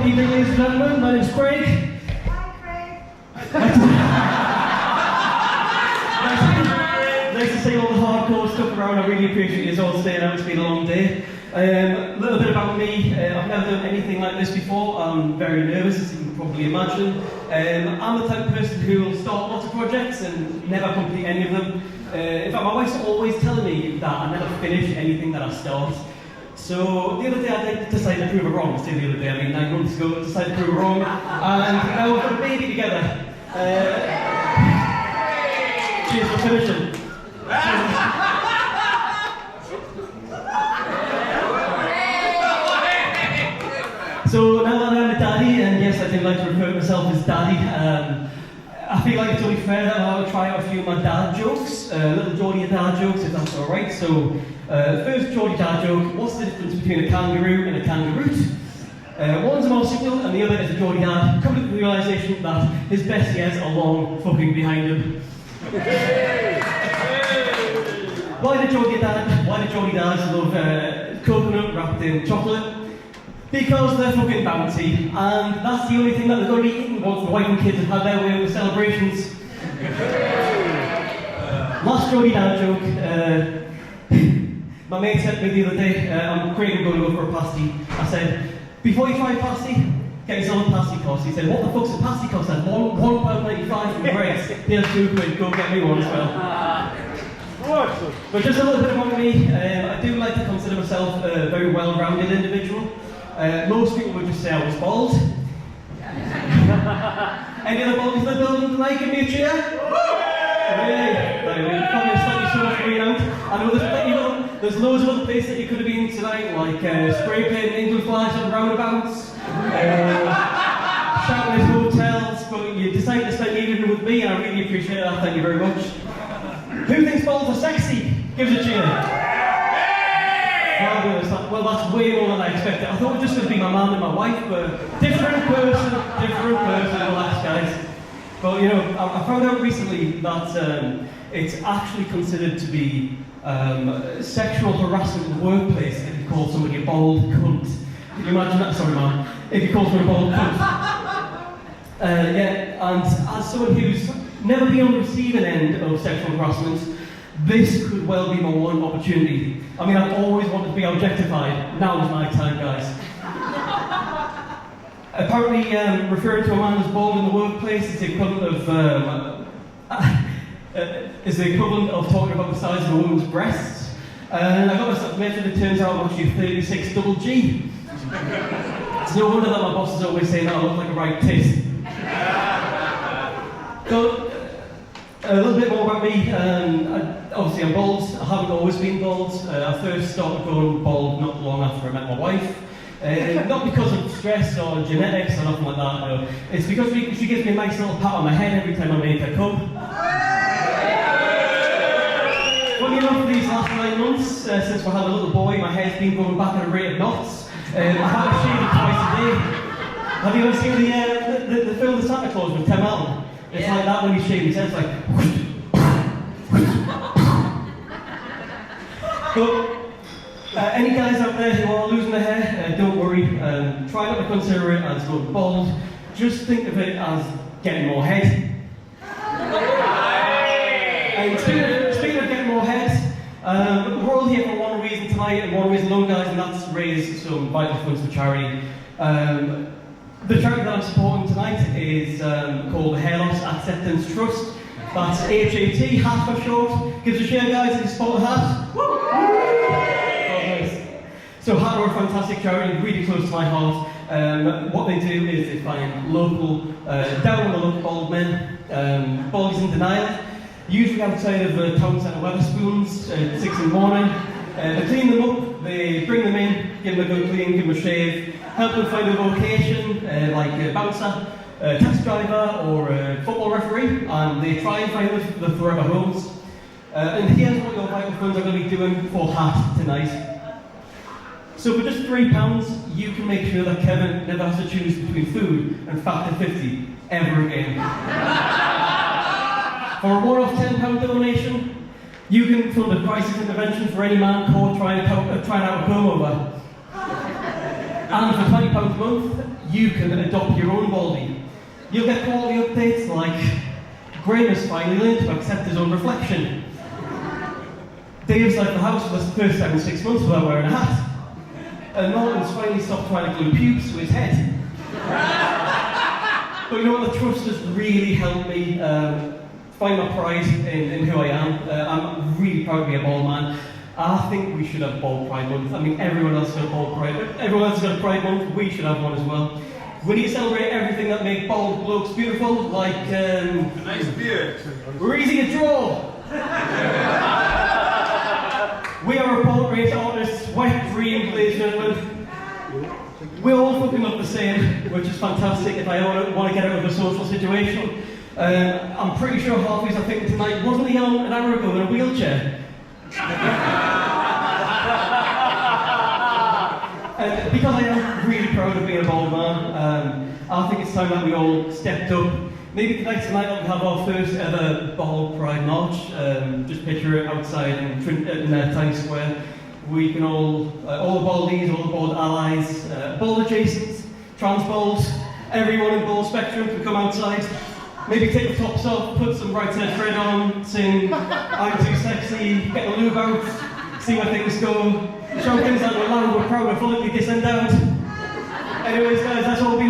Evening, ladies and gentlemen. My name's Craig. Hi, Craig. Nice to see all the hardcore stuff around. I really appreciate you all staying out. It's been a long day. A little bit about me. I've never done anything like this before. I'm very nervous, as you can probably imagine. I'm the type of person who will start lots of projects and never complete any of them. In fact, my wife's always telling me that I never finish anything that I start. So the other day I decided to prove her wrong. Say the other day, I mean 9 months ago, I decided to prove her wrong. And now we've got a baby together. Cheers for finishing. So now that I'm a daddy, and yes, I do like to refer to myself as daddy, I feel like it's only fair that I'll try out a few of my dad jokes, little Geordie dad jokes, if that's alright. So, first Geordie dad joke: what's the difference between a kangaroo and a kangaroo? One's a marsupial and the other is a Geordie dad, coming to the realisation that his bestie has a long fucking behind him. Why do Geordie dads love coconut wrapped in chocolate? Because they're fucking bounty, and that's the only thing that they're going to be eating once the wife and kids have had their way with the celebrations. Last Geordie dad joke. My mate said to me the other day, I'm Craig, I'm going to go for a pasty. I said, before you try a pasty, get yourself a pasty cost. He said, what the fuck's a pasty cost? I said, £1.95 from Grace. Here's £2, go get me one as well. But just a little bit about me, I do like to consider myself a very well-rounded individual. Most people would just say I was bald. Any other baldies in the building tonight? Give me a cheer. Hey, probably a slightly short way out. I know there's loads of other places that you could have been tonight, like spray painting England flags on roundabouts, shouting at hotels, but you decided to spend the evening with me, and I really appreciate that. Thank you very much. Who thinks balls are sexy? Give us a cheer. Well, that's way more than I expected. I thought it was just going to be my mum and my wife, but different person, relax guys. But you know, I found out recently that it's actually considered to be sexual harassment in the workplace if you call somebody a bald cunt. Can you imagine that? Sorry ma'am. If you call somebody a bald cunt. Yeah, and as someone who's never been on the receiving end of sexual harassment, this could well be my one opportunity. I mean, I've always wanted to be objectified. Now is my time, guys. Apparently, referring to a man as bald in the workplace is the equivalent of talking about the size of a woman's breasts. And I got myself measured. It turns out I'm actually 36 double G. It's no wonder that my boss is always saying that I look like a right tit. So, a little bit more about me. Obviously I'm bald. I haven't always been bald. I first started going bald not long after I met my wife. Not because of stress or genetics or nothing like that, no. It's because she gives me a nice little pat on my head every time I make her come. Funny enough, these last 9 months, since we had a little boy, my hair's been going back at a rate of knots. I have to shave it twice a day. Have you ever seen the film The Santa Claus with Tim Allen? It's like that when he's shaving his head, it's like... But any guys out there who are losing their hair, don't worry. Try not to consider it as going bald. Just think of it as getting more head. And speaking of getting more head, we're all here for one reason tonight and one reason alone, guys, and that's to raise some vital funds for charity. The charity that I'm supporting tonight is called the Hair Loss Acceptance Trust. That's HAT, HAT for short. Give us a cheer, guys, if you support HAT. So HAT are a fantastic charity, really close to my heart. What they do is they find local, down on the local bald men, baldies in denial, usually outside of the town centre Wetherspoons at 6 in the morning. They clean them up, they bring them in, give them a good clean, give them a shave, help them find a vocation, like a bouncer, a taxi driver, or a football referee, and they try and find the forever homes. And here's what your vital funds are going to be doing for HAT tonight. So for just £3, you can make sure that Kevin never has to choose between food and Factor 50 ever again. For a one-off £10 donation, you can fund a crisis intervention for any man caught trying out a comb over. And for £20 a month, you can adopt your own baldy. You'll get quality updates like Graham has finally learned to accept his own reflection. Dave's left the house for the first time in 6 months without wearing a hat. And Norton's finally stopped trying to glue pubes to his head. But you know what, the trust has really helped me find my pride in who I am. I'm really proud to be a bald man. I think we should have Bald Pride Month. I mean, everyone else has got a Bald Pride, but everyone else has got a Pride Month, we should have one as well. We need to celebrate everything that makes bald blokes beautiful, like a nice beard. We're easy to draw. We are a portrait artists, wet, green, glazed gentlemen. We all fucking look the same, which is fantastic if I want to get out of a social situation. I'm pretty sure half of us are thinking tonight, wasn't he on an hour ago in a wheelchair? Because I am really proud of being a bald man, I think it's time that we all stepped up. Maybe tonight we have our first ever Bald Pride March. Just picture it outside in Times Square. We can all the baldies, all the bald allies, bald adjacents, trans balds, everyone in bald spectrum can come outside. Maybe take the tops off, put some right side thread on, sing I'm Too Sexy, get the lube out, see where things go, show things like we're loud, we're proud, we're fully disendowed. Anyways guys, that's all we